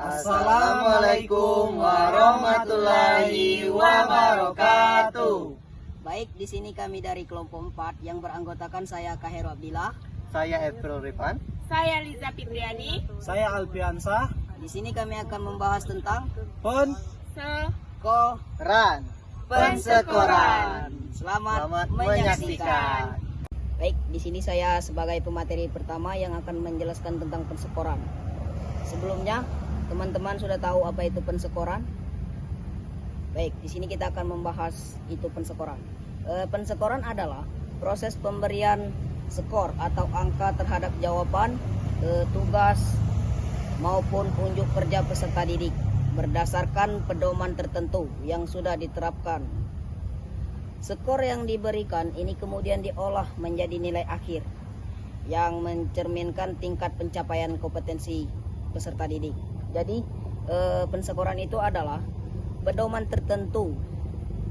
Assalamualaikum warahmatullahi wabarakatuh. Baik, di sini kami dari kelompok 4 yang beranggotakan saya Kaheru Abdillah. Saya April Rifan. Saya Liza Fitriani. Saya Alfiansah. Di sini kami akan membahas tentang Pensekoran. Selamat menyaksikan. Baik, di sini saya sebagai pemateri pertama yang akan menjelaskan tentang pensekoran. Sebelumnya, teman-teman sudah tahu apa itu pensekoran? Baik, di sini kita akan membahas itu pensekoran. Pensekoran adalah proses pemberian skor atau angka terhadap jawaban, tugas maupun unjuk kerja peserta didik berdasarkan pedoman tertentu yang sudah diterapkan. Skor yang diberikan ini kemudian diolah menjadi nilai akhir yang mencerminkan tingkat pencapaian kompetensi peserta didik. Jadi, pensekoran itu adalah pedoman tertentu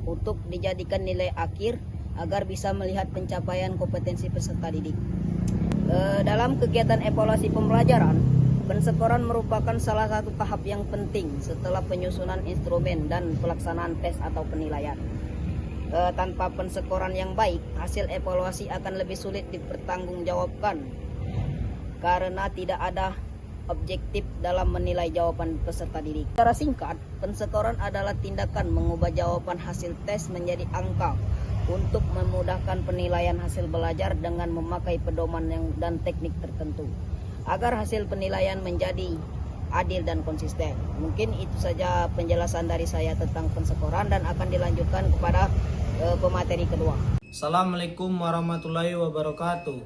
untuk dijadikan nilai akhir agar bisa melihat pencapaian kompetensi peserta didik. Dalam kegiatan evaluasi pembelajaran, pensekoran merupakan salah satu tahap yang penting setelah penyusunan instrumen dan pelaksanaan tes atau penilaian. Tanpa pensekoran yang baik, hasil evaluasi akan lebih sulit dipertanggungjawabkan karena tidak ada objektif dalam menilai jawaban peserta didik. Secara singkat, pensekoran adalah tindakan mengubah jawaban hasil tes menjadi angka untuk memudahkan penilaian hasil belajar dengan memakai pedoman dan teknik tertentu agar hasil penilaian menjadi adil dan konsisten. Mungkin itu saja penjelasan dari saya tentang pensekoran dan akan dilanjutkan kepada pemateri kedua. Assalamualaikum warahmatullahi wabarakatuh.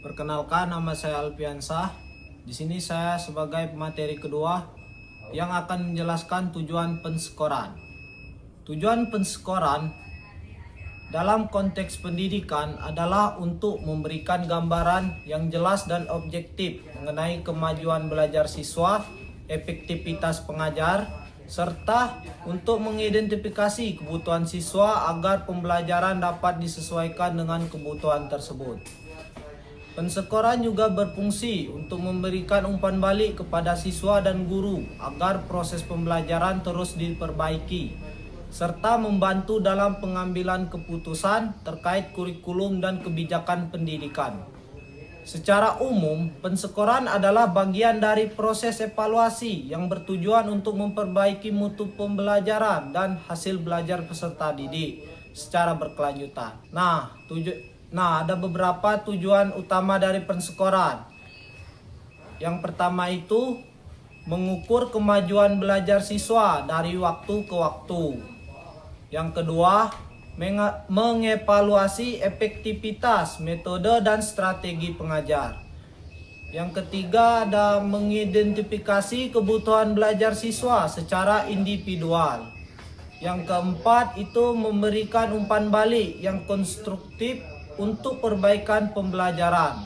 Perkenalkan, nama saya Alfiansah. Di sini saya sebagai pemateri kedua yang akan menjelaskan tujuan pensekoran. Tujuan pensekoran dalam konteks pendidikan adalah untuk memberikan gambaran yang jelas dan objektif mengenai kemajuan belajar siswa, efektivitas pengajar, serta untuk mengidentifikasi kebutuhan siswa agar pembelajaran dapat disesuaikan dengan kebutuhan tersebut. Pensekoran juga berfungsi untuk memberikan umpan balik kepada siswa dan guru agar proses pembelajaran terus diperbaiki, serta membantu dalam pengambilan keputusan terkait kurikulum dan kebijakan pendidikan. Secara umum, pensekoran adalah bagian dari proses evaluasi yang bertujuan untuk memperbaiki mutu pembelajaran dan hasil belajar peserta didik secara berkelanjutan. Nah, ada beberapa tujuan utama dari pensekoran. Yang pertama itu mengukur kemajuan belajar siswa dari waktu ke waktu. Yang kedua, mengevaluasi efektivitas, metode, dan strategi pengajar. Yang ketiga, ada mengidentifikasi kebutuhan belajar siswa secara individual. Yang keempat, itu memberikan umpan balik yang konstruktif untuk perbaikan pembelajaran.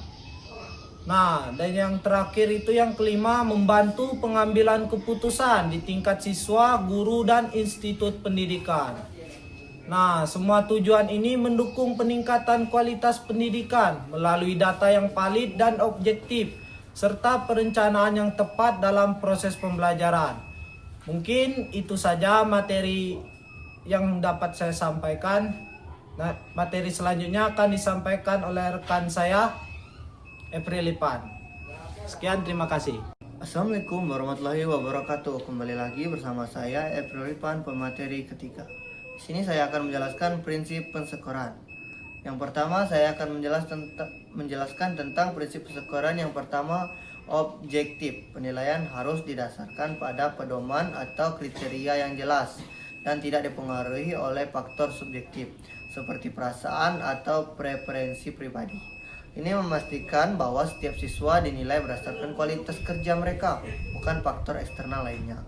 Nah, dan yang terakhir itu yang kelima, membantu pengambilan keputusan di tingkat siswa, guru, dan institut pendidikan. Nah, semua tujuan ini mendukung peningkatan kualitas pendidikan melalui data yang valid dan objektif, serta perencanaan yang tepat dalam proses pembelajaran. Mungkin itu saja materi yang dapat saya sampaikan. Nah, materi selanjutnya akan disampaikan oleh rekan saya, April Rifan. Sekian, terima kasih. Assalamualaikum warahmatullahi wabarakatuh. Kembali lagi bersama saya April Rifan, pemateri ketiga. Di sini saya akan menjelaskan prinsip pensekoran. Yang pertama, saya akan menjelaskan tentang prinsip pensekoran. Yang pertama, objektif. Penilaian harus didasarkan pada pedoman atau kriteria yang jelas dan tidak dipengaruhi oleh faktor subjektif seperti perasaan atau preferensi pribadi. Ini memastikan bahwa setiap siswa dinilai berdasarkan kualitas kerja mereka, bukan faktor eksternal lainnya.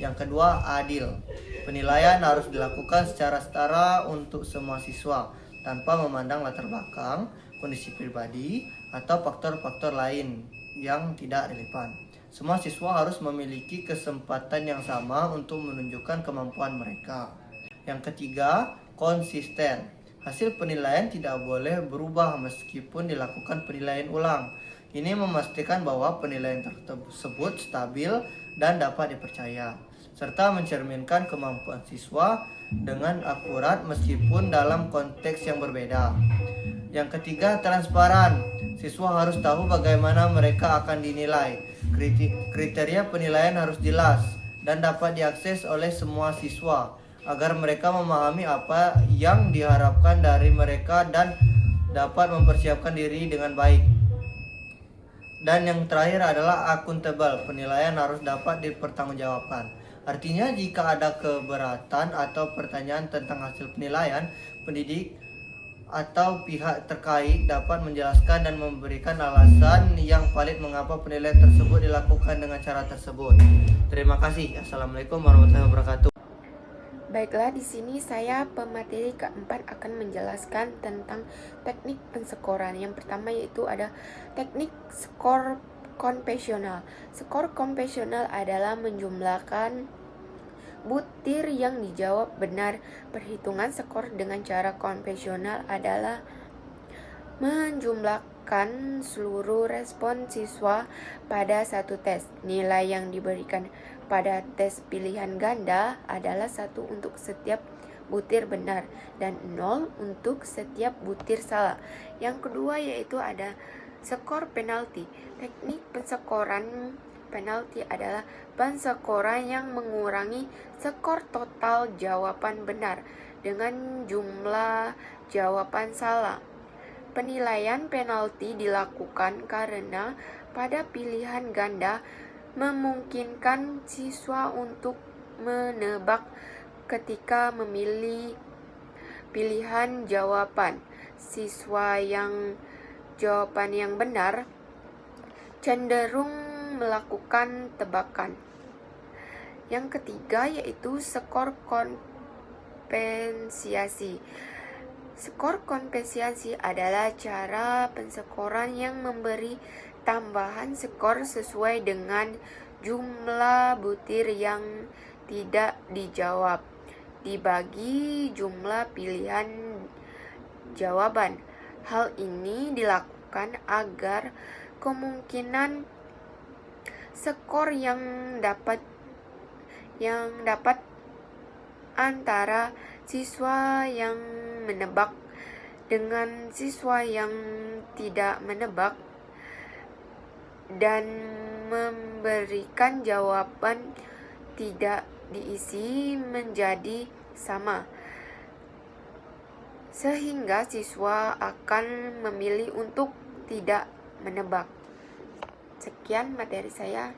Yang kedua, adil. Penilaian harus dilakukan secara setara untuk semua siswa, tanpa memandang latar belakang, kondisi pribadi, atau faktor-faktor lain yang tidak relevan. Semua siswa harus memiliki kesempatan yang sama untuk menunjukkan kemampuan mereka. Yang ketiga, konsisten. Hasil penilaian tidak boleh berubah meskipun dilakukan penilaian ulang. Ini memastikan bahwa penilaian tersebut stabil dan dapat dipercaya, serta mencerminkan kemampuan siswa dengan akurat meskipun dalam konteks yang berbeda. Yang ketiga, transparan. Siswa harus tahu bagaimana mereka akan dinilai. Kriteria penilaian harus jelas dan dapat diakses oleh semua siswa agar mereka memahami apa yang diharapkan dari mereka dan dapat mempersiapkan diri dengan baik. Dan yang terakhir adalah akuntabel. Penilaian harus dapat dipertanggungjawabkan. Artinya jika ada keberatan atau pertanyaan tentang hasil penilaian, pendidik atau pihak terkait dapat menjelaskan dan memberikan alasan yang valid mengapa penilaian tersebut dilakukan dengan cara tersebut. Terima kasih. Assalamualaikum warahmatullahi wabarakatuh. Baiklah, di sini saya pemateri keempat akan menjelaskan tentang teknik pensekoran. Yang pertama yaitu ada teknik skor konvensional. Skor konvensional adalah menjumlahkan butir yang dijawab benar. Perhitungan skor dengan cara konvensional adalah menjumlahkan seluruh respon siswa pada satu tes. Nilai yang diberikan pada tes pilihan ganda adalah 1 untuk setiap butir benar dan 0 untuk setiap butir salah. Yang kedua yaitu ada skor penalti. Teknik pensekoran penalti adalah pensekoran yang mengurangi skor total jawaban benar dengan jumlah jawaban salah. Penilaian penalti dilakukan karena pada pilihan ganda memungkinkan siswa untuk menebak ketika memilih pilihan jawaban. Siswa yang jawaban yang benar cenderung melakukan tebakan. Yang ketiga yaitu skor kompensasi. Skor kompensasi adalah cara pensekoran yang memberi tambahan skor sesuai dengan jumlah butir yang tidak dijawab dibagi jumlah pilihan jawaban. Hal ini dilakukan agar kemungkinan skor yang dapat antara siswa yang menebak dengan siswa yang tidak menebak dan memberikan jawaban tidak diisi menjadi sama, sehingga siswa akan memilih untuk tidak menebak. Sekian materi saya.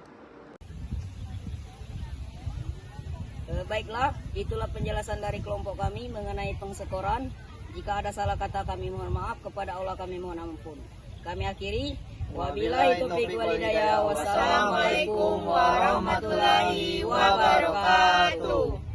Baiklah, itulah penjelasan dari kelompok kami mengenai pengsekoran. Jika ada salah kata kami mohon maaf, kepada Allah kami mohon ampun. Kami akhiri. Wabillahi taufiq wal hidayah. Wassalamualaikum warahmatullahi wabarakatuh.